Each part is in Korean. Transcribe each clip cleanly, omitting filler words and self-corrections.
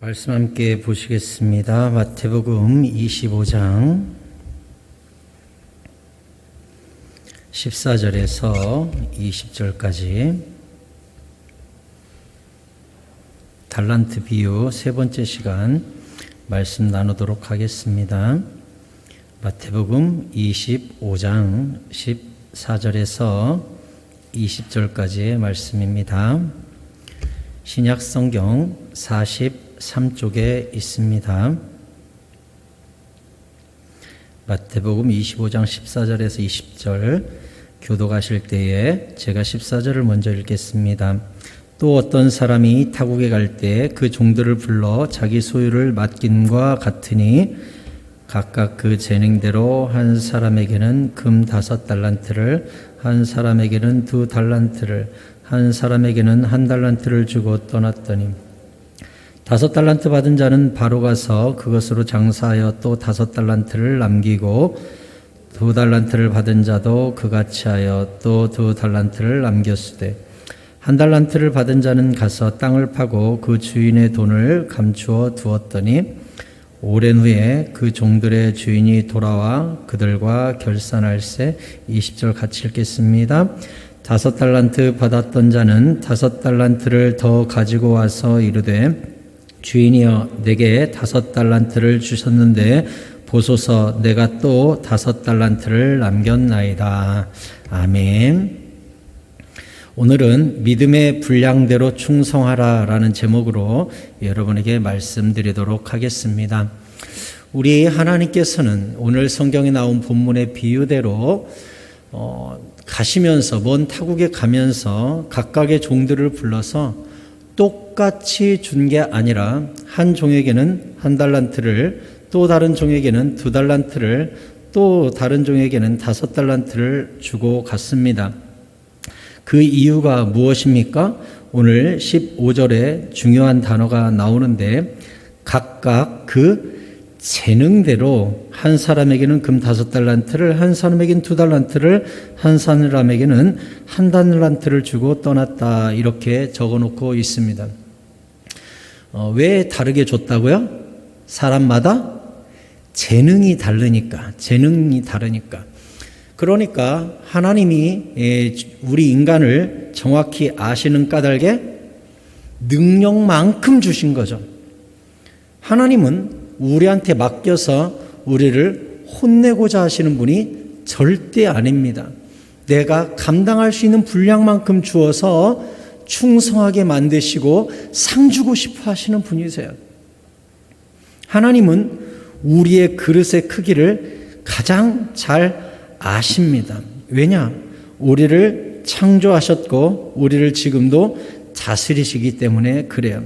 말씀 함께 보시겠습니다. 마태복음 25장 14절에서 20절까지 달란트 비유 세 번째 시간 말씀 나누도록 하겠습니다. 마태복음 25장 14절에서 20절까지의 말씀입니다. 신약 성경 43쪽에 있습니다. 마태복음 25장 14절에서 20절 교도가실 때에 제가 14절을 먼저 읽겠습니다. 또 어떤 사람이 타국에 갈 때 그 종들을 불러 자기 소유를 맡김과 같으니 각각 그 재능대로 한 사람에게는 금 5달란트를, 한 사람에게는 2달란트를, 한 사람에게는 1달란트를 주고 떠났더니 5달란트 받은 자는 바로 가서 그것으로 장사하여 또 5달란트를 남기고 2달란트를 받은 자도 그같이 하여 또 2달란트를 남겼으되 1달란트를 받은 자는 가서 땅을 파고 그 주인의 돈을 감추어 두었더니 오랜 후에 그 종들의 주인이 돌아와 그들과 결산할세. 20절 같이 읽겠습니다. 5달란트 받았던 자는 5달란트를 더 가지고 와서 이르되 주인이여 내게 5달란트를 주셨는데 보소서 내가 또 5달란트를 남겼나이다. 아멘. 오늘은 믿음의 분량대로 충성하라 라는 제목으로 여러분에게 말씀드리도록 하겠습니다. 우리 하나님께서는 오늘 성경에 나온 본문의 비유대로 가시면서 먼 타국에 가면서 각각의 종들을 불러서 똑같이 준 게 아니라 한 종에게는 1달란트를, 또 다른 종에게는 2달란트를, 또 다른 종에게는 5달란트를 주고 갔습니다. 그 이유가 무엇입니까? 오늘 15절에 중요한 단어가 나오는데 각각 그 재능대로 한 사람에게는 금 5달란트를, 한 사람에게는 2달란트를, 한 사람에게는 1달란트를 주고 떠났다 이렇게 적어놓고 있습니다. 왜 다르게 줬다고요? 사람마다 재능이 다르니까. 그러니까 하나님이 우리 인간을 정확히 아시는 까닭에 능력만큼 주신 거죠. 하나님은 우리한테 맡겨서 우리를 혼내고자 하시는 분이 절대 아닙니다. 내가 감당할 수 있는 분량만큼 주어서 충성하게 만드시고 상 주고 싶어 하시는 분이세요. 하나님은 우리의 그릇의 크기를 가장 잘 아십니다. 왜냐? 우리를 창조하셨고 우리를 지금도 다스리시기 때문에 그래요.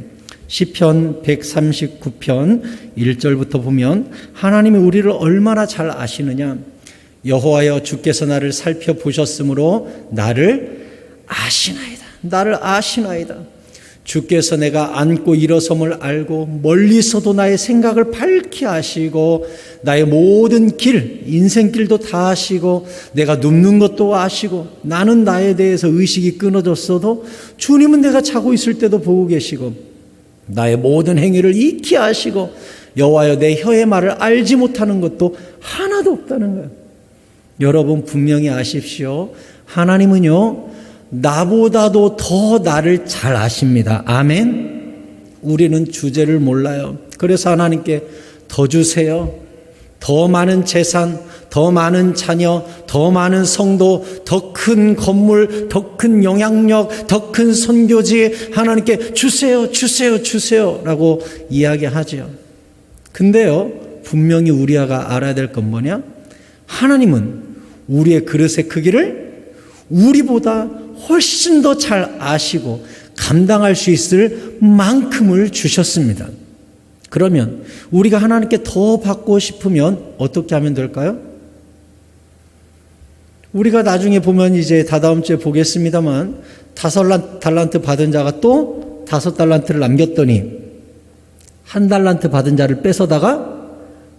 시편 139편 1절부터 보면 하나님이 우리를 얼마나 잘 아시느냐. 여호와여 주께서 나를 살펴보셨으므로 나를 아시나이다. 주께서 내가 앉고 일어섬을 알고 멀리서도 나의 생각을 밝히 아시고 나의 모든 길, 인생길도 다 아시고 내가 눕는 것도 아시고 나는 나에 대해서 의식이 끊어졌어도 주님은 내가 자고 있을 때도 보고 계시고 나의 모든 행위를 익히 아시고 여호와여 내 혀의 말을 알지 못하는 것도 하나도 없다는 거예요. 여러분 분명히 아십시오. 하나님은요 나보다도 더 나를 잘 아십니다. 아멘. 우리는 주제를 몰라요. 그래서 하나님께 더 주세요. 더 많은 재산, 더 많은 자녀, 더 많은 성도, 더 큰 건물, 더 큰 영향력, 더 큰 선교지 하나님께 주세요 라고 이야기하죠. 근데요 분명히 우리가 알아야 될 건 뭐냐? 하나님은 우리의 그릇의 크기를 우리보다 훨씬 더 잘 아시고 감당할 수 있을 만큼을 주셨습니다. 그러면 우리가 하나님께 더 받고 싶으면 어떻게 하면 될까요? 우리가 나중에 보면 이제 다다음 주에 보겠습니다만 5달란트 받은 자가 또 5달란트를 남겼더니 1달란트 받은 자를 뺏어다가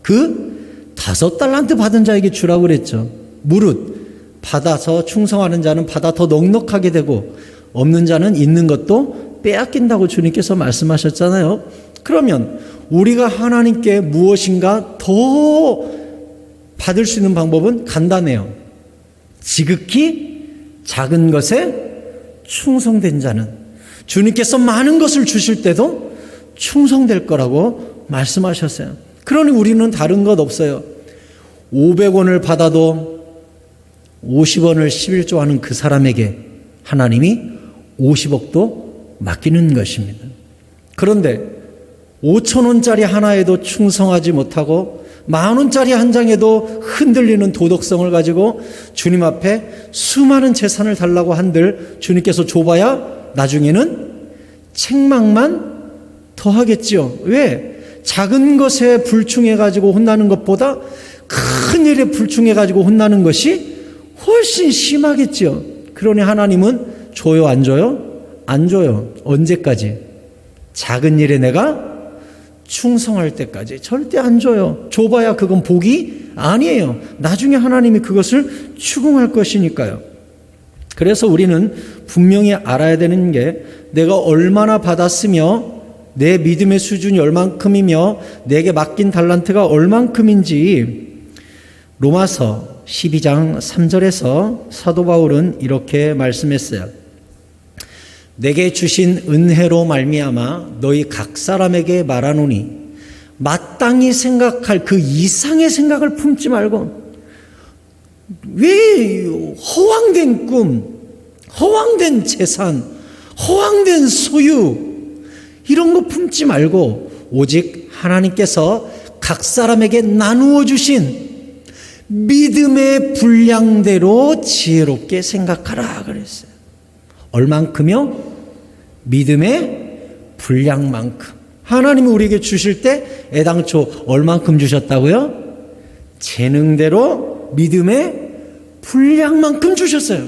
그 5달란트 받은 자에게 주라고 그랬죠. 무릇 받아서 충성하는 자는 받아 더 넉넉하게 되고 없는 자는 있는 것도 빼앗긴다고 주님께서 말씀하셨잖아요. 그러면 우리가 하나님께 무엇인가 더 받을 수 있는 방법은 간단해요. 지극히 작은 것에 충성된 자는 주님께서 많은 것을 주실 때도 충성될 거라고 말씀하셨어요. 그러니 우리는 다른 것 없어요. 500원을 받아도 50원을 11조 하는 그 사람에게 하나님이 50억도 맡기는 것입니다. 그런데 5,000원짜리 하나에도 충성하지 못하고 10,000원짜리 한 장에도 흔들리는 도덕성을 가지고 주님 앞에 수많은 재산을 달라고 한들 주님께서 줘봐야 나중에는 책망만 더하겠지요. 왜? 작은 것에 불충해가지고 혼나는 것보다 큰 일에 불충해가지고 혼나는 것이 훨씬 심하겠지요. 그러니 하나님은 줘요, 안 줘요? 안 줘요. 언제까지? 작은 일에 내가 충성할 때까지 절대 안 줘요. 줘봐야 그건 복이 아니에요. 나중에 하나님이 그것을 추궁할 것이니까요. 그래서 우리는 분명히 알아야 되는 게 내가 얼마나 받았으며 내 믿음의 수준이 얼만큼이며 내게 맡긴 달란트가 얼만큼인지 로마서 12장 3절에서 사도 바울은 이렇게 말씀했어요. 내게 주신 은혜로 말미암아 너희 각 사람에게 말하노니 마땅히 생각할 그 이상의 생각을 품지 말고 왜 허황된 꿈, 허황된 재산, 허황된 소유 이런 거 품지 말고 오직 하나님께서 각 사람에게 나누어 주신 믿음의 분량대로 지혜롭게 생각하라 그랬어요. 얼만큼요? 믿음의 분량만큼. 하나님이 우리에게 주실 때 애당초 얼만큼 주셨다고요? 재능대로 믿음의 분량만큼 주셨어요.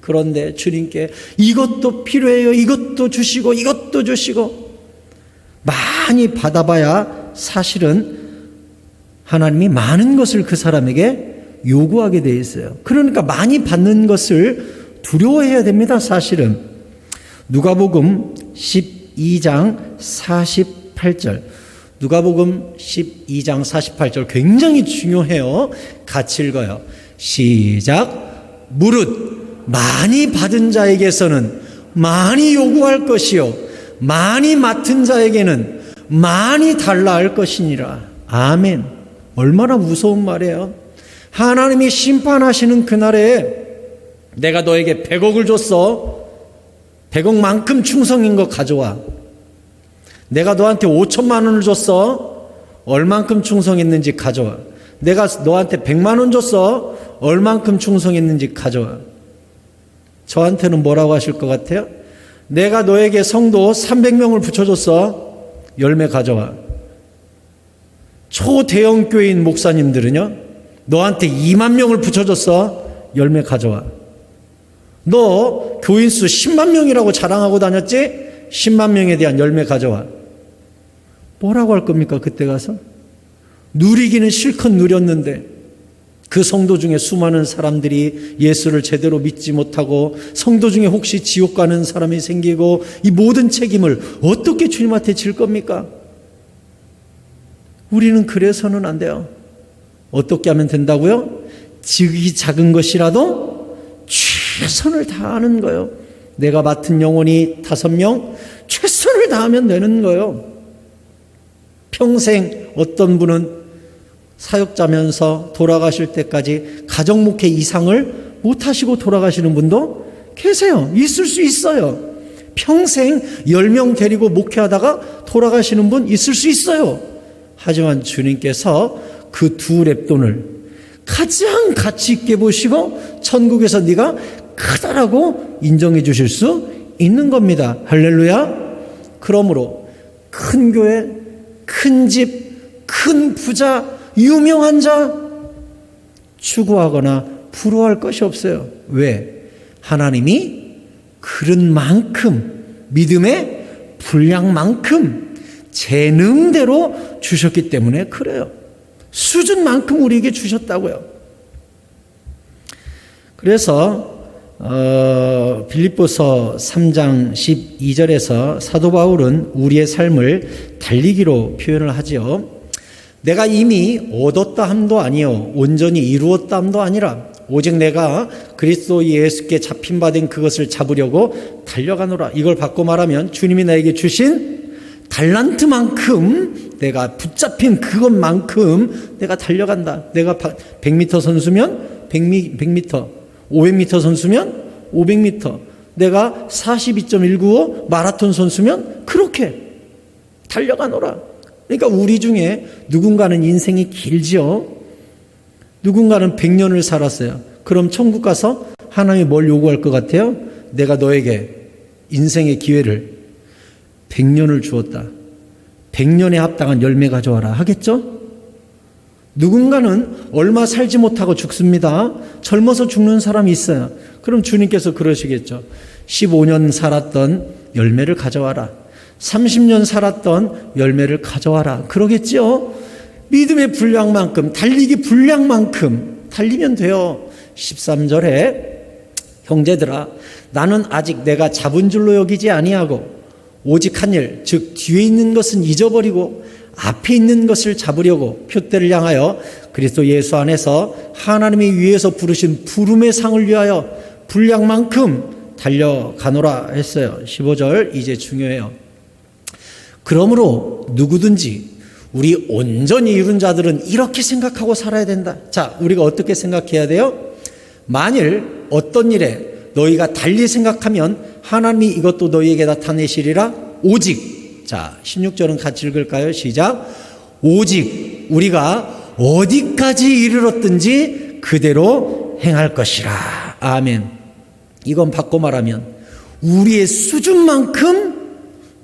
그런데 주님께 이것도 필요해요. 이것도 주시고 이것도 주시고 많이 받아봐야 사실은 하나님이 많은 것을 그 사람에게 요구하게 되어 있어요. 그러니까 많이 받는 것을 두려워해야 됩니다. 사실은 누가복음 12장 48절 누가복음 12장 48절 굉장히 중요해요. 같이 읽어요. 시작. 무릇 많이 받은 자에게서는 많이 요구할 것이요 많이 맡은 자에게는 많이 달라 할 것이니라. 아멘. 얼마나 무서운 말이에요. 하나님이 심판하시는 그날에 내가 너에게 100억을 줬어. 100억만큼 충성인 거 가져와. 내가 너한테 5천만 원을 줬어. 얼만큼 충성했는지 가져와. 내가 너한테 100만 원 줬어. 얼만큼 충성했는지 가져와. 저한테는 뭐라고 하실 것 같아요? 내가 너에게 성도 300명을 붙여줬어. 열매 가져와. 초대형 교회인 목사님들은요, 너한테 2만 명을 붙여줬어. 열매 가져와. 너 교인수 10만 명이라고 자랑하고 다녔지? 10만 명에 대한 열매 가져와. 뭐라고 할 겁니까? 그때 가서? 누리기는 실컷 누렸는데 그 성도 중에 수많은 사람들이 예수를 제대로 믿지 못하고 성도 중에 혹시 지옥 가는 사람이 생기고 이 모든 책임을 어떻게 주님한테 질 겁니까? 우리는 그래서는 안 돼요. 어떻게 하면 된다고요? 지극히 작은 것이라도 최선을 다하는 거예요. 내가 맡은 영혼이 5명, 최선을 다하면 되는 거예요. 평생 어떤 분은 사역자면서 돌아가실 때까지 가정 목회 이상을 못하시고 돌아가시는 분도 계세요. 있을 수 있어요. 평생 10명 데리고 목회하다가 돌아가시는 분 있을 수 있어요. 하지만 주님께서 그 두 랩돈을 가장 가치 있게 보시고 천국에서 네가 크다라고 인정해 주실 수 있는 겁니다. 할렐루야. 그러므로 큰 교회, 큰 집, 큰 부자, 유명한 자 추구하거나 부러워할 것이 없어요. 왜? 하나님이 그런 만큼 믿음의 분량만큼 재능대로 주셨기 때문에 그래요. 수준만큼 우리에게 주셨다고요. 그래서 빌립보서 3장 12절에서 사도 바울은 우리의 삶을 달리기로 표현을 하지요. 내가 이미 얻었다 함도 아니요 온전히 이루었다 함도 아니라 오직 내가 그리스도 예수께 잡힌 바 된 그것을 잡으려고 달려가노라. 이걸 바꿔 말하면 주님이 나에게 주신 달란트만큼 내가 붙잡힌 그것만큼 내가 달려간다. 내가 100m 선수면 100m, 500m 선수면 500m, 내가 42.195 마라톤 선수면 그렇게 달려가노라. 그러니까 우리 중에 누군가는 인생이 길지요. 누군가는 100년을 살았어요. 그럼 천국 가서 하나님이 뭘 요구할 것 같아요? 내가 너에게 인생의 기회를 100년을 주었다. 100년에 합당한 열매 가져와라 하겠죠? 누군가는 얼마 살지 못하고 죽습니다. 젊어서 죽는 사람이 있어요. 그럼 주님께서 그러시겠죠. 15년 살았던 열매를 가져와라. 30년 살았던 열매를 가져와라. 그러겠지요. 믿음의 분량만큼, 달리기 분량만큼 달리면 돼요. 13절에 형제들아 나는 아직 내가 잡은 줄로 여기지 아니하고 오직 한 일, 즉 뒤에 있는 것은 잊어버리고 앞에 있는 것을 잡으려고 표대를 향하여 그리스도 예수 안에서 하나님이 위에서 부르신 부름의 상을 위하여 분량만큼 달려가노라 했어요. 15절 이제 중요해요. 그러므로 누구든지 우리 온전히 이룬 자들은 이렇게 생각하고 살아야 된다. 자, 우리가 어떻게 생각해야 돼요? 만일 어떤 일에 너희가 달리 생각하면 하나님이 이것도 너희에게 나타내시리라. 오직, 자 16절은 같이 읽을까요? 시작. 오직 우리가 어디까지 이르렀든지 그대로 행할 것이라. 아멘. 이건 바꿔 말하면 우리의 수준만큼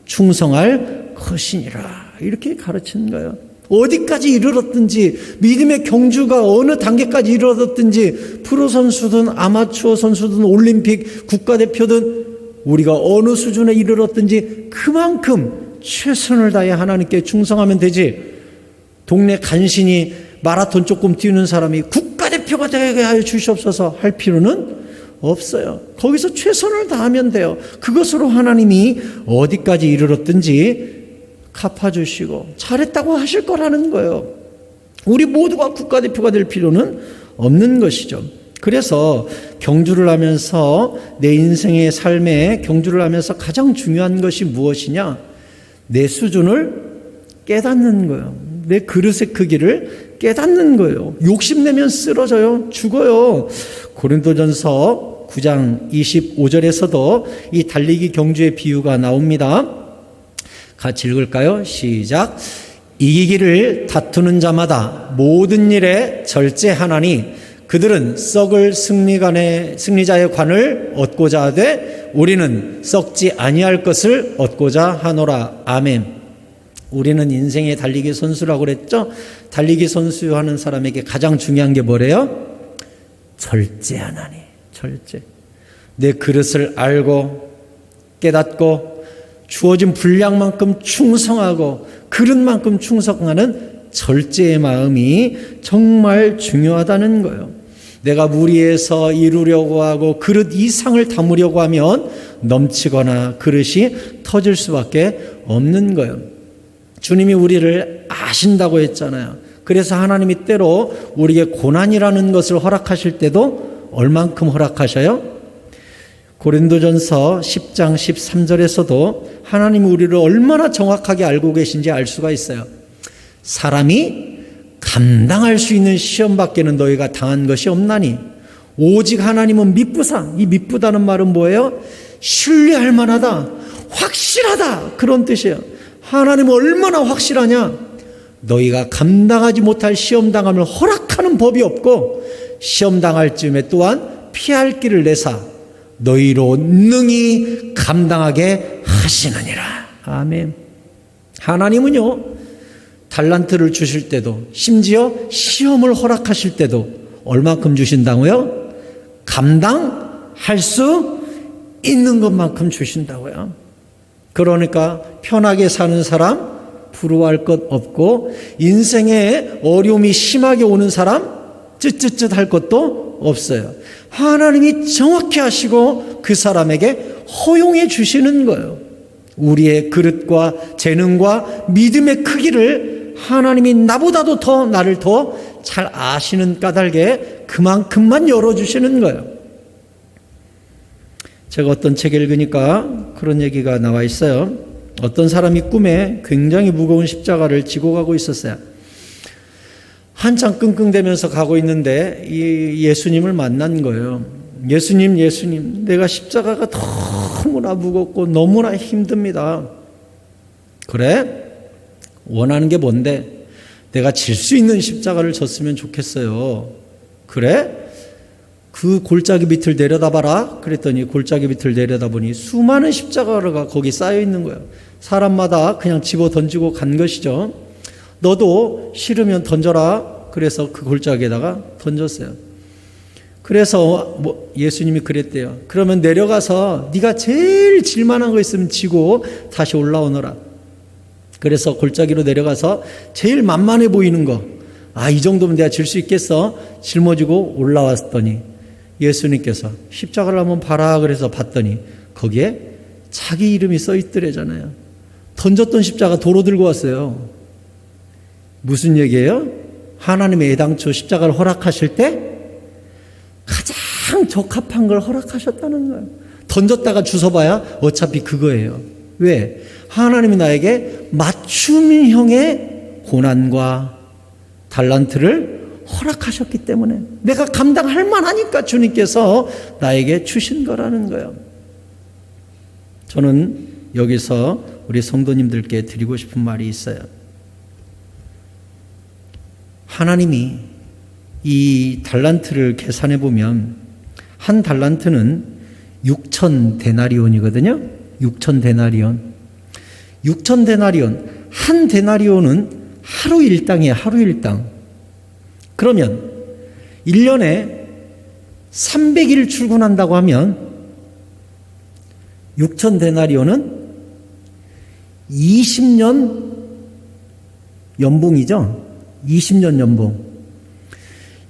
충성할 것이니라. 이렇게 가르치는 거예요. 어디까지 이르렀든지, 믿음의 경주가 어느 단계까지 이르렀든지, 프로 선수든 아마추어 선수든 올림픽 국가대표든 우리가 어느 수준에 이르렀든지 그만큼 최선을 다해 하나님께 충성하면 되지. 동네 간신히 마라톤 조금 뛰는 사람이 국가대표가 되게 하여 주시옵소서 할 필요는 없어요. 거기서 최선을 다하면 돼요. 그것으로 하나님이 어디까지 이르렀든지 갚아주시고 잘했다고 하실 거라는 거예요. 우리 모두가 국가대표가 될 필요는 없는 것이죠. 그래서 경주를 하면서 내 인생의 삶에 경주를 하면서 가장 중요한 것이 무엇이냐? 내 수준을 깨닫는 거예요. 내 그릇의 크기를 깨닫는 거예요. 욕심내면 쓰러져요. 죽어요. 고린도전서 9장 25절에서도 이 달리기 경주의 비유가 나옵니다. 같이 읽을까요? 시작. 이기기를 다투는 자마다 모든 일에 절제하나니 그들은 썩을 승리자의 관을 얻고자 하되 우리는 썩지 아니할 것을 얻고자 하노라. 아멘. 우리는 인생의 달리기 선수라고 그랬죠? 달리기 선수 하는 사람에게 가장 중요한 게 뭐래요? 절제하나니. 절제. 내 그릇을 알고 깨닫고 주어진 분량만큼 충성하고 그릇만큼 충성하는 절제의 마음이 정말 중요하다는 거예요. 내가 무리해서 이루려고 하고 그릇 이상을 담으려고 하면 넘치거나 그릇이 터질 수밖에 없는 거예요. 주님이 우리를 아신다고 했잖아요. 그래서 하나님이 때로 우리에게 고난이라는 것을 허락하실 때도 얼만큼 허락하셔요? 고린도전서 10장 13절에서도 하나님이 우리를 얼마나 정확하게 알고 계신지 알 수가 있어요. 사람이 감당할 수 있는 시험밖에는 너희가 당한 것이 없나니 오직 하나님은 미쁘사. 이 미쁘다는 말은 뭐예요? 신뢰할 만하다, 확실하다, 그런 뜻이에요. 하나님은 얼마나 확실하냐? 너희가 감당하지 못할 시험당함을 허락하는 법이 없고 시험당할 즈음에 또한 피할 길을 내사 너희로 능히 감당하게 하시느니라. 아멘. 하나님은요, 달란트를 주실 때도 심지어 시험을 허락하실 때도 얼마큼 주신다고요? 감당할 수 있는 것만큼 주신다고요. 그러니까 편하게 사는 사람 부러워할 것 없고 인생에 어려움이 심하게 오는 사람 쯧쯧쯧 할 것도 없어요. 하나님이 정확히 하시고 그 사람에게 허용해 주시는 거예요. 우리의 그릇과 재능과 믿음의 크기를 하나님이 나보다도 더 나를 더 잘 아시는 까닭에 그만큼만 열어주시는 거예요. 제가 어떤 책 읽으니까 그런 얘기가 나와 있어요. 어떤 사람이 꿈에 굉장히 무거운 십자가를 지고 가고 있었어요. 한참 끙끙대면서 가고 있는데 이 예수님을 만난 거예요. 예수님, 내가 십자가가 너무나 무겁고 너무나 힘듭니다. 그래? 원하는 게 뭔데? 내가 질 수 있는 십자가를 졌으면 좋겠어요. 그래? 그 골짜기 밑을 내려다봐라. 그랬더니 골짜기 밑을 내려다보니 수많은 십자가가 거기 쌓여 있는 거예요. 사람마다 그냥 집어 던지고 간 것이죠. 너도 싫으면 던져라. 그래서 그 골짜기에다가 던졌어요. 그래서 예수님이 그랬대요. 그러면 내려가서 네가 제일 질만한 거 있으면 지고 다시 올라오너라. 그래서 골짜기로 내려가서 제일 만만해 보이는 거, 이 정도면 내가 질 수 있겠어? 짊어지고 올라왔더니 예수님께서 십자가를 한번 봐라. 그래서 봤더니 거기에 자기 이름이 써 있더래잖아요. 던졌던 십자가 도로 들고 왔어요. 무슨 얘기예요? 하나님의 애당초 십자가를 허락하실 때 가장 적합한 걸 허락하셨다는 거예요. 던졌다가 주워봐야 그거예요. 왜? 하나님이 나에게 맞춤형의 고난과 달란트를 허락하셨기 때문에 내가 감당할 만하니까 주님께서 나에게 주신 거라는 거예요. 저는 여기서 우리 성도님들께 드리고 싶은 말이 있어요. 하나님이 이 달란트를 계산해 보면 한 달란트는 6천 데나리온이거든요. 6천 데나리온. 6천 데나리온. 한 데나리온은 하루 일당이에요. 하루 일당. 그러면 1년에 300일 출근한다고 하면 6천 데나리온은 20년 연봉이죠. 20년 연봉.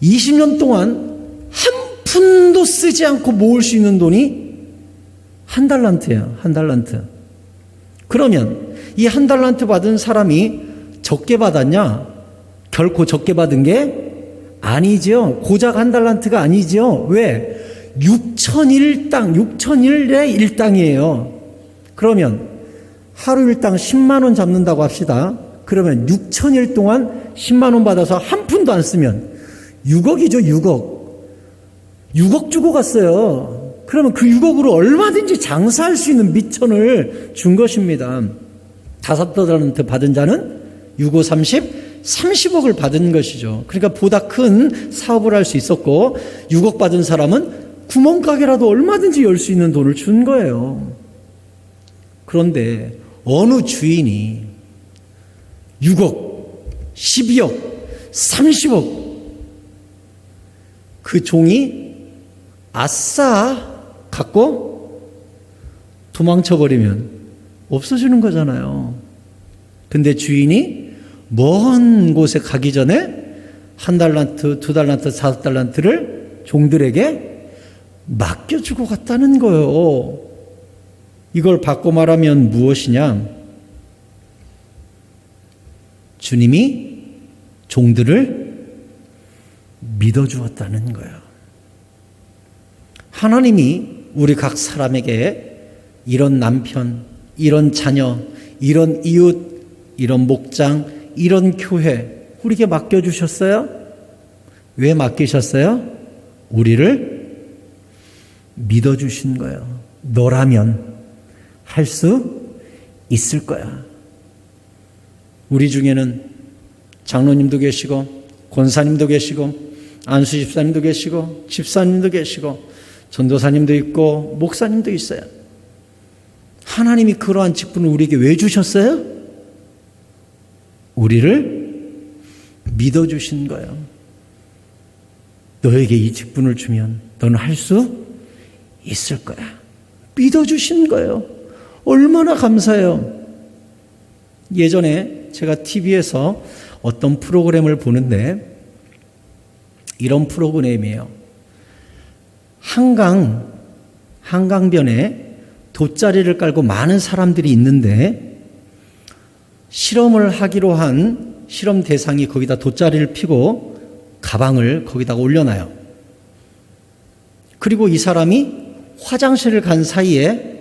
20년 동안 한 푼도 쓰지 않고 모을 수 있는 돈이 한 달란트예요. 한 달란트. 그러면 이 한 달란트 받은 사람이 적게 받았냐? 결코 적게 받은 게 아니죠. 고작 한 달란트가 아니죠. 왜? 6천일당, 6천일의 일당이에요. 그러면 하루 일당 10만 원 잡는다고 합시다. 그러면 6천일 동안 10만 원 받아서 한 푼도 안 쓰면 6억이죠. 6억 주고 갔어요. 그러면 그 6억으로 얼마든지 장사할 수 있는 미천을 준 것입니다. 5달란트 받은 자는 6, 5, 30억을 받은 것이죠. 그러니까 보다 큰 사업을 할 수 있었고 6억 받은 사람은 구멍가게라도 얼마든지 열 수 있는 돈을 준 거예요. 그런데 어느 주인이 6억, 12억, 30억 그 종이 아싸 갖고 도망쳐버리면 없어지는 거잖아요. 근데 주인이 먼 곳에 가기 전에 1달란트, 2달란트, 5달란트를 종들에게 맡겨주고 갔다는 거예요. 이걸 바꿔 말하면 무엇이냐? 주님이 종들을 믿어주었다는 거예요. 하나님이 우리 각 사람에게 이런 남편, 이런 자녀, 이런 이웃, 이런 목장, 이런 교회 우리에게 맡겨주셨어요? 왜 맡기셨어요? 우리를 믿어주신 거예요. 너라면 할 수 있을 거야. 우리 중에는 장로님도 계시고 권사님도 계시고 안수 집사님도 계시고 집사님도 계시고 전도사님도 있고 목사님도 있어요. 하나님이 그러한 직분을 우리에게 왜 주셨어요? 우리를 믿어주신 거예요. 너에게 이 직분을 주면 너는 할 수 있을 거야. 믿어주신 거예요. 얼마나 감사해요. 예전에 제가 TV에서 어떤 프로그램을 보는데 이런 프로그램이에요. 한강변에 돗자리를 깔고 많은 사람들이 있는데 실험을 하기로 한 실험 대상이 거기다 돗자리를 피고 가방을 거기다가 올려놔요. 그리고 이 사람이 화장실을 간 사이에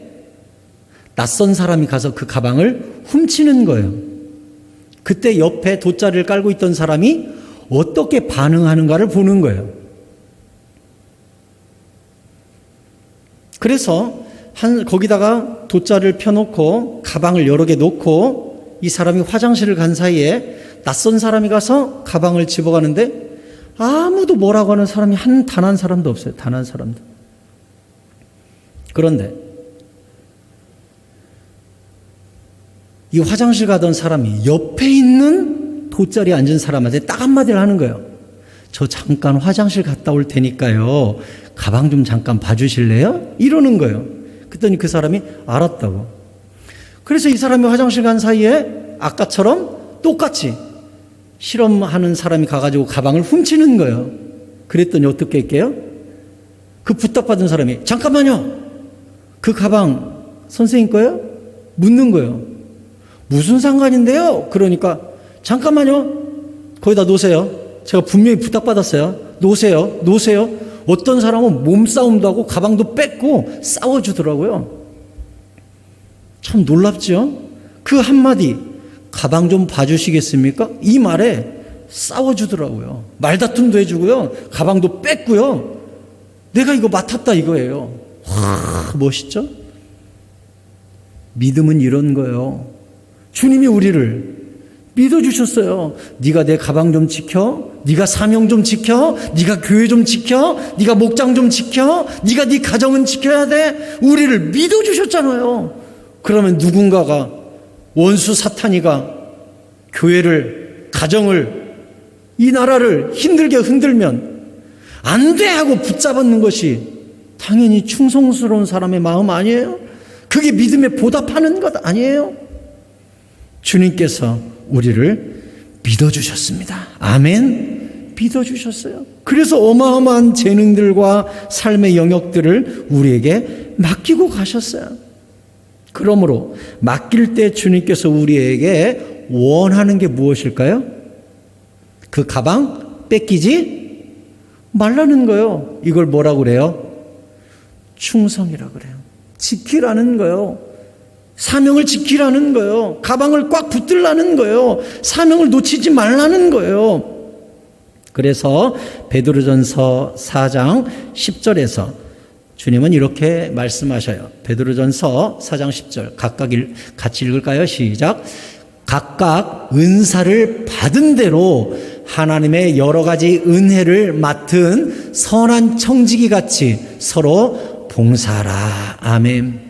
낯선 사람이 가서 그 가방을 훔치는 거예요. 그때 옆에 돗자리를 깔고 있던 사람이 어떻게 반응하는가를 보는 거예요. 그래서 거기다가 돗자리를 펴놓고 가방을 여러 개 놓고 이 사람이 화장실을 간 사이에 낯선 사람이 가서 가방을 집어가는데 아무도 뭐라고 하는 사람이 단 한 사람도 없어요. 단 한 사람도. 그런데 이 화장실 가던 사람이 옆에 있는 돗자리에 앉은 사람한테 딱 한마디를 하는 거예요. 저 잠깐 화장실 갔다 올 테니까요. 가방 좀 잠깐 봐주실래요? 이러는 거예요. 그랬더니 그 사람이 알았다고. 그래서 이 사람이 화장실 간 사이에 아까처럼 똑같이 실험하는 사람이 가가지고 가방을 훔치는 거예요. 그랬더니 어떻게 할게요? 그 부탁받은 사람이 잠깐만요. 그 가방 선생님 거예요? 묻는 거예요. 무슨 상관인데요? 그러니까 잠깐만요. 거기다 놓으세요. 제가 분명히 부탁받았어요. 놓으세요. 어떤 사람은 몸싸움도 하고 가방도 뺏고 싸워주더라고요. 참 놀랍죠? 그 한마디 가방 좀 봐주시겠습니까? 이 말에 싸워주더라고요. 말다툼도 해주고요. 가방도 뺐고요. 내가 이거 맡았다 이거예요. 와, 멋있죠? 믿음은 이런 거예요. 주님이 우리를 믿어주셨어요. 네가 내 가방 좀 지켜. 네가 사명 좀 지켜. 네가 교회 좀 지켜. 네가 목장 좀 지켜. 네가 네 가정은 지켜야 돼. 우리를 믿어주셨잖아요. 그러면 누군가가 원수 사탄이가 교회를, 가정을, 이 나라를 힘들게 흔들면 안 돼 하고 붙잡는 것이 당연히 충성스러운 사람의 마음 아니에요? 그게 믿음에 보답하는 것 아니에요? 주님께서 우리를 믿어주셨습니다. 아멘. 믿어주셨어요. 그래서 어마어마한 재능들과 삶의 영역들을 우리에게 맡기고 가셨어요. 그러므로 맡길 때 주님께서 우리에게 원하는 게 무엇일까요? 그 가방 뺏기지 말라는 거예요. 이걸 뭐라고 그래요? 충성이라고 그래요. 지키라는 거예요. 사명을 지키라는 거예요. 가방을 꽉 붙들라는 거예요. 사명을 놓치지 말라는 거예요. 그래서 베드로전서 4장 10절에서 주님은 이렇게 말씀하셔요. 베드로전서 4장 10절 같이 읽을까요? 시작. 각각 은사를 받은 대로 하나님의 여러 가지 은혜를 맡은 선한 청지기 같이 서로 봉사하라. 아멘.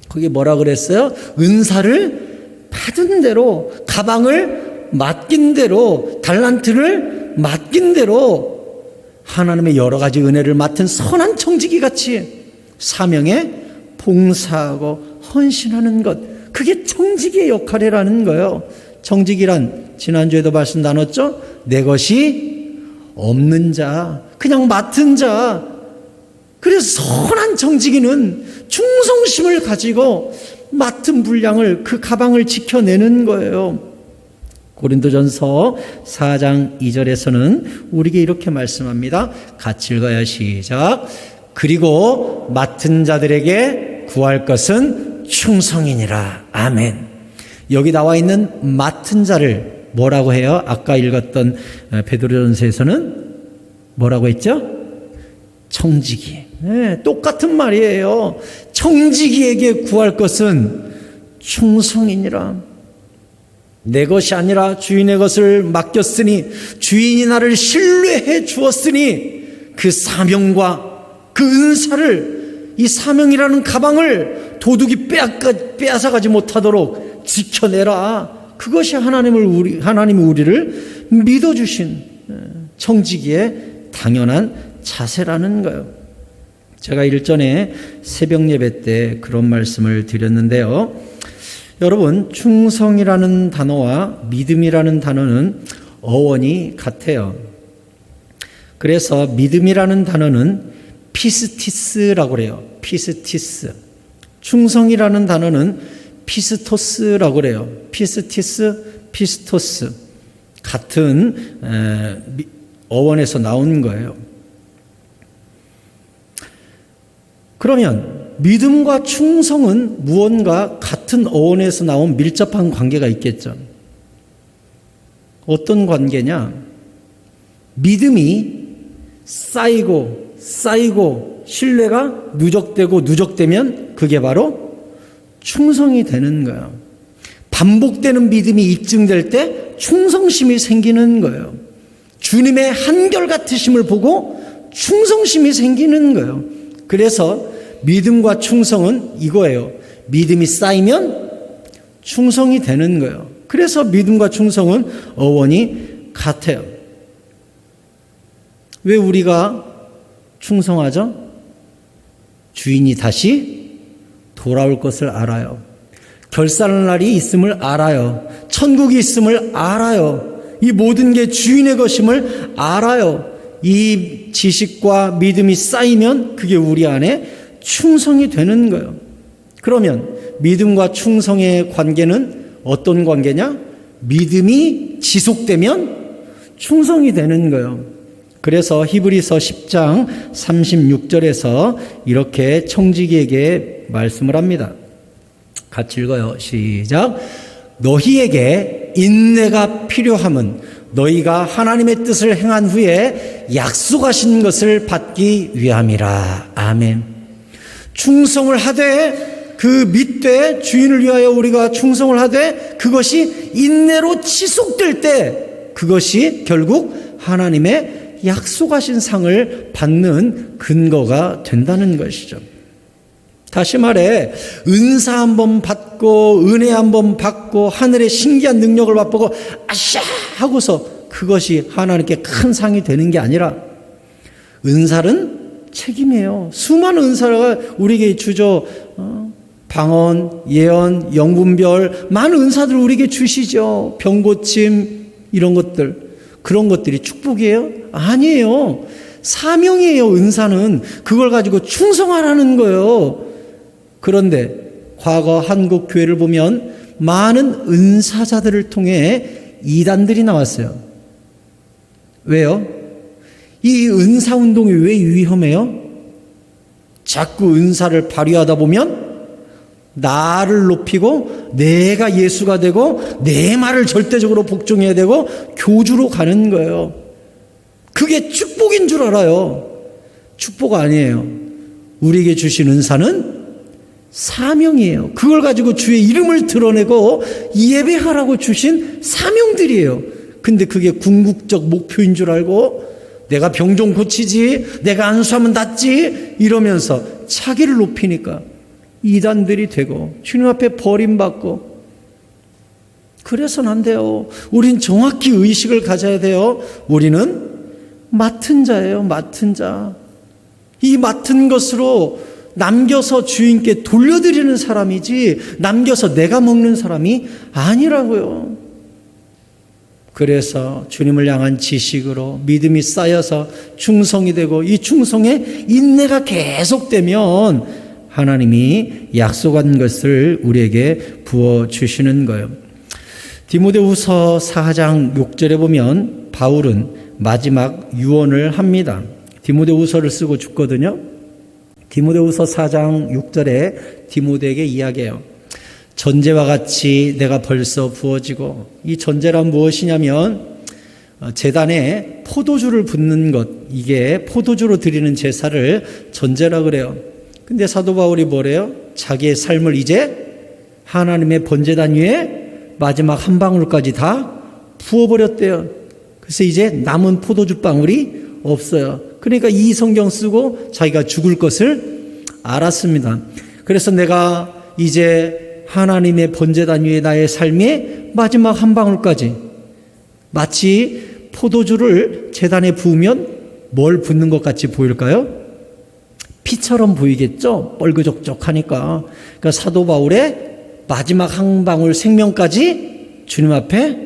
거기 뭐라 그랬어요? 은사를 받은 대로, 가방을 맡긴 대로, 달란트를 맡긴 대로 하나님의 여러 가지 은혜를 맡은 선한 청지기 같이 사명에 봉사하고 헌신하는 것, 그게 청지기의 역할이라는 거예요. 청지기란 지난주에도 말씀 나눴죠? 내 것이 없는 자, 그냥 맡은 자. 그래서 선한 청지기는 충성심을 가지고 맡은 분량을, 그 가방을 지켜내는 거예요. 고린도전서 4장 2절에서는 우리에게 이렇게 말씀합니다. 같이 읽어요. 시작. 그리고 맡은 자들에게 구할 것은 충성이니라. 아멘. 여기 나와 있는 맡은 자를 뭐라고 해요? 아까 읽었던 베드로전서에서는 뭐라고 했죠? 청지기. 네, 똑같은 말이에요. 청지기에게 구할 것은 충성이니라. 내 것이 아니라 주인의 것을 맡겼으니, 주인이 나를 신뢰해 주었으니 그 사명과 그 은사를, 이 사명이라는 가방을 도둑이 빼앗아가지 못하도록 지켜내라. 그것이 하나님이 우리를 믿어주신 청지기의 당연한 자세라는 거예요. 제가 일전에 새벽 예배 때 그런 말씀을 드렸는데요. 여러분, 충성이라는 단어와 믿음이라는 단어는 어원이 같아요. 그래서 믿음이라는 단어는 피스티스라고 그래요. 피스티스. 충성이라는 단어는 피스토스라고 그래요. 피스티스, 피스토스. 같은 어원에서 나온 거예요. 그러면 믿음과 충성은 무언가 같은 어원에서 나온 밀접한 관계가 있겠죠. 어떤 관계냐? 믿음이 쌓이고 신뢰가 누적되면 그게 바로 충성이 되는 거예요. 반복되는 믿음이 입증될 때 충성심이 생기는 거예요. 주님의 한결같으심을 보고 충성심이 생기는 거예요. 그래서 믿음과 충성은 이거예요. 믿음이 쌓이면 충성이 되는 거예요. 그래서 믿음과 충성은 어원이 같아요. 왜 우리가 충성하죠? 주인이 다시 돌아올 것을 알아요. 결산할 날이 있음을 알아요. 천국이 있음을 알아요. 이 모든 게 주인의 것임을 알아요. 이 지식과 믿음이 쌓이면 그게 우리 안에 충성이 되는 거예요. 그러면 믿음과 충성의 관계는 어떤 관계냐? 믿음이 지속되면 충성이 되는 거예요. 그래서 히브리서 10장 36절에서 이렇게 청지기에게 말씀을 합니다. 같이 읽어요. 시작. 너희에게 인내가 필요함은 너희가 하나님의 뜻을 행한 후에 약속하신 것을 받기 위함이라. 아멘. 충성을 하되 그 믿되 주인을 위하여 우리가 충성을 하되 그것이 인내로 지속될 때 그것이 결국 하나님의 약속하신 상을 받는 근거가 된다는 것이죠. 다시 말해 은사 한번 받고 은혜 한번 받고 하늘의 신기한 능력을 맛보고 아샤 하고서 그것이 하나님께 큰 상이 되는 게 아니라 은사는 책임이에요. 수많은 은사가 우리에게 주죠. 방언, 예언, 영분별 많은 은사들을 우리에게 주시죠. 병고침 이런 것들. 그런 것들이 축복이에요? 아니에요. 사명이에요. 은사는 그걸 가지고 충성하라는 거예요. 그런데 과거 한국 교회를 보면 많은 은사자들을 통해 이단들이 나왔어요. 왜요? 이 은사 운동이 왜 위험해요? 자꾸 은사를 발휘하다 보면 나를 높이고 내가 예수가 되고 내 말을 절대적으로 복종해야 되고 교주로 가는 거예요. 그게 축복인 줄 알아요. 축복 아니에요. 우리에게 주신 은사는 사명이에요. 그걸 가지고 주의 이름을 드러내고 예배하라고 주신 사명들이에요. 근데 그게 궁극적 목표인 줄 알고 내가 병 좀 고치지, 내가 안수하면 낫지 이러면서 자기를 높이니까 이단들이 되고 주님 앞에 버림받고 그래서는 안 돼요. 우린 정확히 의식을 가져야 돼요. 우리는 맡은 자예요. 맡은 자. 이 맡은 것으로 남겨서 주인께 돌려드리는 사람이지 남겨서 내가 먹는 사람이 아니라고요. 그래서 주님을 향한 지식으로 믿음이 쌓여서 충성이 되고 이 충성에 인내가 계속되면 하나님이 약속한 것을 우리에게 부어주시는 거예요. 디모데후서 4장 6절에 보면 바울은 마지막 유언을 합니다. 디모데후서를 쓰고 죽거든요. 디모데후서 4장 6절에 디모데에게 이야기해요. 전제와 같이 내가 벌써 부어지고 이 전제란 무엇이냐면 제단에 포도주를 붓는 것 이게 포도주로 드리는 제사를 전제라 그래요. 근데 사도 바울이 뭐래요? 자기의 삶을 이제 하나님의 번제단 위에 마지막 한 방울까지 다 부어버렸대요. 그래서 이제 남은 포도주 방울이 없어요. 그러니까 이 성경 쓰고 자기가 죽을 것을 알았습니다. 그래서 내가 이제 하나님의 번제단 위에 나의 삶의 마지막 한 방울까지 마치 포도주를 제단에 부으면 뭘 붓는 것 같이 보일까요? 피처럼 보이겠죠? 뻘그적적하니까. 그러니까 사도 바울의 마지막 한 방울 생명까지 주님 앞에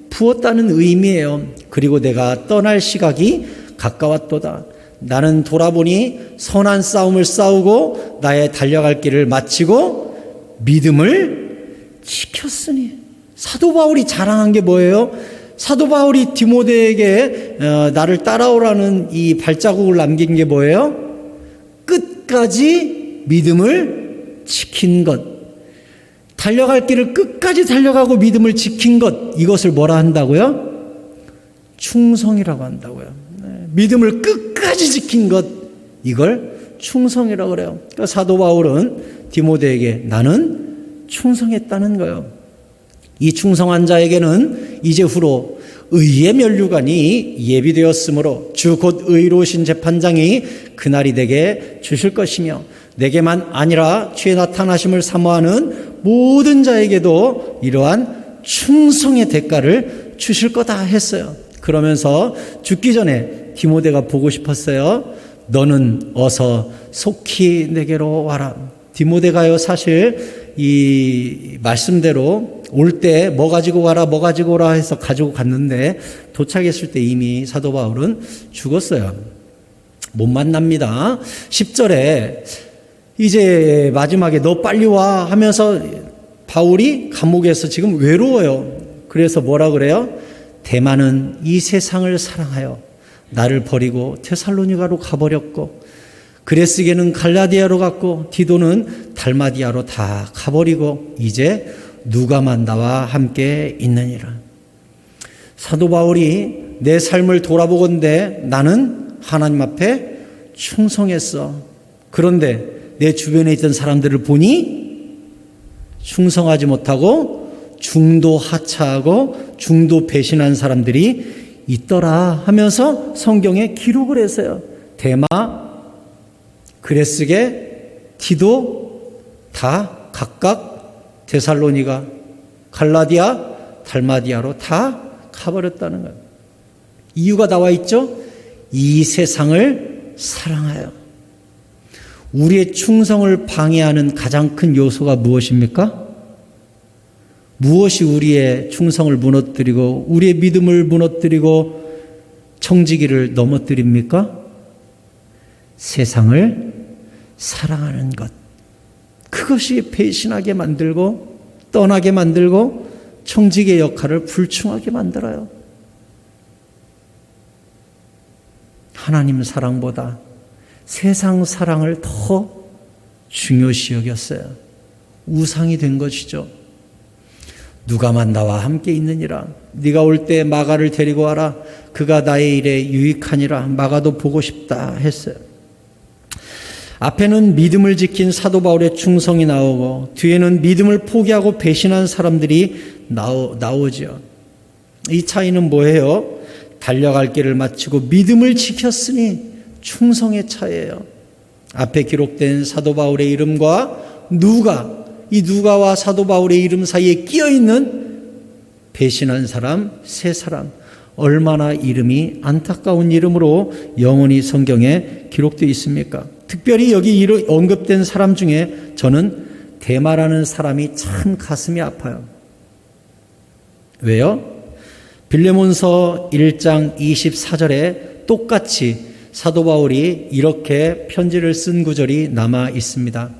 부었다는 의미예요. 그리고 내가 떠날 시각이 가까웠도다. 나는 돌아보니 선한 싸움을 싸우고 나의 달려갈 길을 마치고 믿음을 지켰으니. 사도 바울이 자랑한 게 뭐예요? 사도 바울이 디모데에게 나를 따라오라는 이 발자국을 남긴 게 뭐예요? 끝까지 믿음을 지킨 것. 달려갈 길을 끝까지 달려가고 믿음을 지킨 것. 이것을 뭐라 한다고요? 충성이라고 한다고요. 믿음을 끝까지 지킨 것. 이걸 충성이라고 그래요. 그러니까 사도 바울은 디모데에게 나는 충성했다는 거예요. 이 충성한 자에게는 이제후로 의의 면류관이 예비되었으므로 주 곧 의로우신 재판장이 그날이 내게 주실 것이며 내게만 아니라 주의 나타나심을 사모하는 모든 자에게도 이러한 충성의 대가를 주실 거다 했어요. 그러면서 죽기 전에 디모데가 보고 싶었어요. 너는 어서 속히 내게로 와라. 디모데가요, 사실 이 말씀대로 올 때 뭐 가지고 가라, 뭐 가지고 오라 해서 가지고 갔는데 도착했을 때 이미 사도 바울은 죽었어요. 못 만납니다. 10절에 이제 마지막에 너 빨리 와 하면서 바울이 감옥에서 지금 외로워요. 그래서 뭐라 그래요? 데마는 이 세상을 사랑하여 나를 버리고 데살로니가로 가버렸고 그레스게는 갈라디아로 갔고 디도는 달마디아로 다 가버리고 이제 누가만 나와 함께 있느니라. 사도 바울이 내 삶을 돌아보건대 나는 하나님 앞에 충성했어. 그런데 내 주변에 있던 사람들을 보니 충성하지 못하고 중도 하차하고 중도 배신한 사람들이 있더라 하면서 성경에 기록을 했어요. 데마, 그레스게, 디도 다 각각 데살로니가, 갈라디아, 달마디아로 다 가버렸다는 거예요. 이유가 나와 있죠? 이 세상을 사랑하여. 우리의 충성을 방해하는 가장 큰 요소가 무엇입니까? 무엇이 우리의 충성을 무너뜨리고 우리의 믿음을 무너뜨리고 청지기를 넘어뜨립니까? 세상을 사랑하는 것. 그것이 배신하게 만들고 떠나게 만들고 청지기의 역할을 불충하게 만들어요. 하나님 사랑보다 세상 사랑을 더 중요시 여겼어요. 우상이 된 것이죠. 누가만 나와 함께 있느니라. 네가 올 때 마가를 데리고 와라. 그가 나의 일에 유익하니라. 마가도 보고 싶다 했어요. 앞에는 믿음을 지킨 사도 바울의 충성이 나오고 뒤에는 믿음을 포기하고 배신한 사람들이 나오죠. 이 차이는 뭐예요? 달려갈 길을 마치고 믿음을 지켰으니 충성의 차이예요. 앞에 기록된 사도 바울의 이름과 누가, 이 누가와 사도 바울의 이름 사이에 끼어있는 배신한 사람, 세 사람, 얼마나 이름이 안타까운 이름으로 영원히 성경에 기록되어 있습니까? 특별히 여기 언급된 사람 중에 저는 데마라는 사람이 참 가슴이 아파요. 왜요? 빌레몬서 1장 24절에 똑같이 사도 바울이 이렇게 편지를 쓴 구절이 남아 있습니다.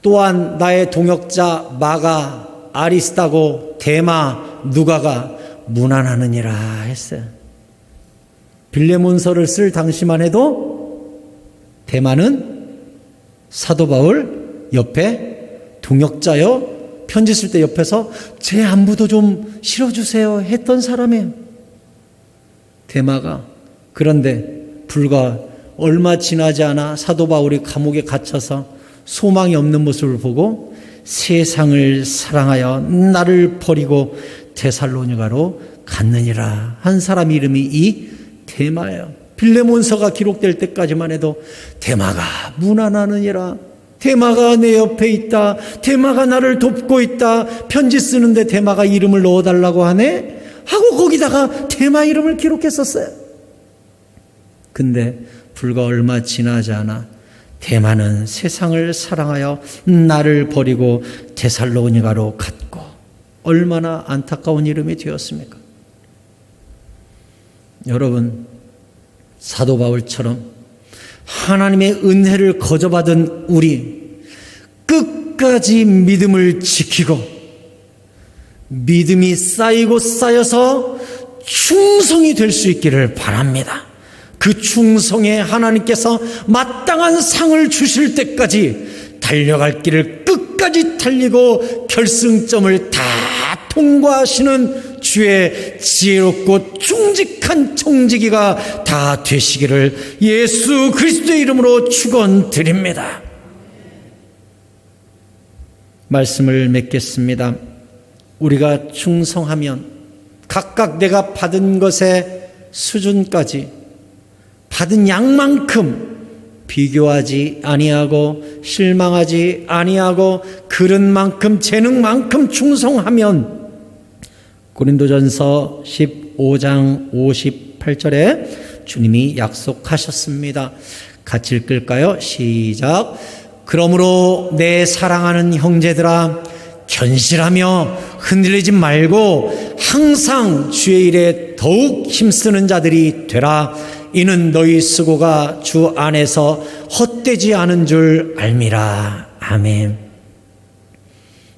또한 나의 동역자 마가, 아리스다고, 데마, 누가가 문안하느니라 했어요. 빌레몬서를 쓸 당시만 해도 데마는 사도 바울 옆에 동역자요, 편지 쓸 때 옆에서 제 안부도 좀 실어주세요 했던 사람이에요. 데마가. 그런데 불과 얼마 지나지 않아 사도 바울이 감옥에 갇혀서 소망이 없는 모습을 보고 세상을 사랑하여 나를 버리고 데살로니가로 갔느니라 한 사람 이름이 이 데마예요. 빌레몬서가 기록될 때까지만 해도 데마가 문안하느니라, 데마가 내 옆에 있다, 데마가 나를 돕고 있다, 편지 쓰는데 데마가 이름을 넣어달라고 하네 하고 거기다가 데마 이름을 기록했었어요. 근데 불과 얼마 지나지 않아 데마는 세상을 사랑하여 나를 버리고 데살로니가로 갔고, 얼마나 안타까운 이름이 되었습니까? 여러분, 사도 바울처럼 하나님의 은혜를 거저받은 우리 끝까지 믿음을 지키고 믿음이 쌓이고 쌓여서 충성이 될 수 있기를 바랍니다. 그 충성에 하나님께서 마땅한 상을 주실 때까지 달려갈 길을 끝까지 달리고 결승점을 다 통과하시는 주의 지혜롭고 충직한 청지기가 다 되시기를 예수 그리스도의 이름으로 축원드립니다. 말씀을 맺겠습니다. 우리가 충성하면 각각 내가 받은 것의 수준까지 받은 양만큼 비교하지 아니하고 실망하지 아니하고 그릇만큼 재능만큼 충성하면 고린도전서 15장 58절에 주님이 약속하셨습니다. 같이 읽을까요? 시작. 그러므로 내 사랑하는 형제들아 견실하며 흔들리지 말고 항상 주의 일에 더욱 힘쓰는 자들이 되라. 이는 너희 수고가 주 안에서 헛되지 않은 줄 알미라. 아멘.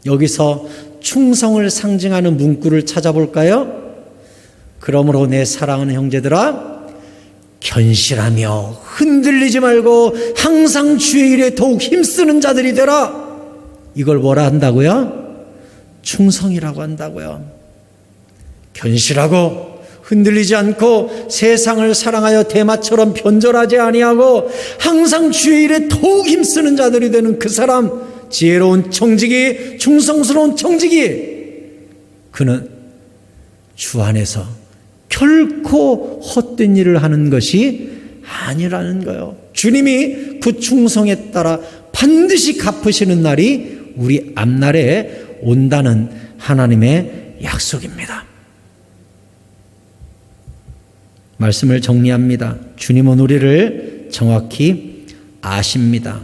여기서 충성을 상징하는 문구를 찾아볼까요? 그러므로 내 사랑하는 형제들아 견실하며 흔들리지 말고 항상 주의 일에 더욱 힘쓰는 자들이 되라. 이걸 뭐라 한다고요? 충성이라고 한다고요. 견실하고 흔들리지 않고 세상을 사랑하여 대마처럼 변절하지 아니하고 항상 주의 일에 더욱 힘쓰는 자들이 되는 그 사람, 지혜로운 청지기, 충성스러운 청지기, 그는 주 안에서 결코 헛된 일을 하는 것이 아니라는 거예요. 주님이 그 충성에 따라 반드시 갚으시는 날이 우리 앞날에 온다는 하나님의 약속입니다. 말씀을 정리합니다. 주님은 우리를 정확히 아십니다.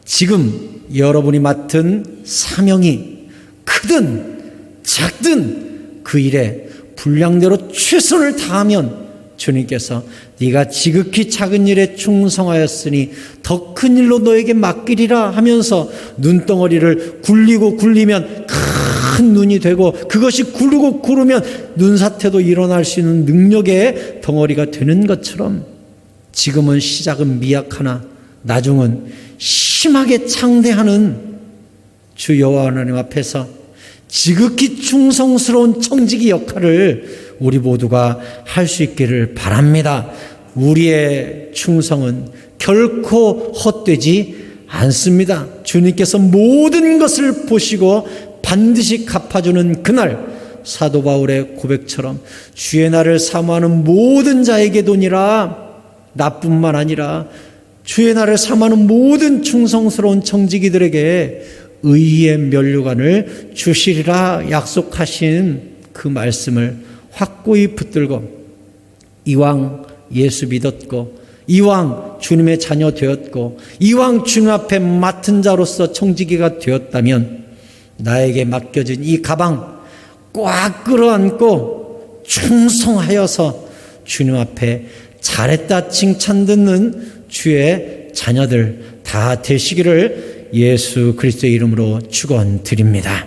지금 여러분이 맡은 사명이 크든 작든 그 일에 분량대로 최선을 다하면 주님께서 네가 지극히 작은 일에 충성하였으니 더 큰 일로 너에게 맡기리라 하면서 눈덩어리를 굴리면 큰 눈이 되고 그것이 구르고 구르면 눈사태도 일어날 수 있는 능력의 덩어리가 되는 것처럼 지금은 시작은 미약하나 나중은 심하게 창대하는 주 여호와 하나님 앞에서 지극히 충성스러운 청지기 역할을 우리 모두가 할 수 있기를 바랍니다. 우리의 충성은 결코 헛되지 않습니다. 주님께서 모든 것을 보시고 반드시 갚아주는 그날, 사도 바울의 고백처럼 주의 날을 사모하는 모든 자에게도니라, 나뿐만 아니라 주의 날을 사모하는 모든 충성스러운 청지기들에게 의의 면류관을 주시리라 약속하신 그 말씀을 확고히 붙들고 이왕 예수 믿었고 이왕 주님의 자녀 되었고 이왕 주님 앞에 맡은 자로서 청지기가 되었다면 나에게 맡겨진 이 가방 꽉 끌어안고 충성하여서 주님 앞에 잘했다 칭찬 듣는 주의 자녀들 다 되시기를 예수 그리스도의 이름으로 축원드립니다.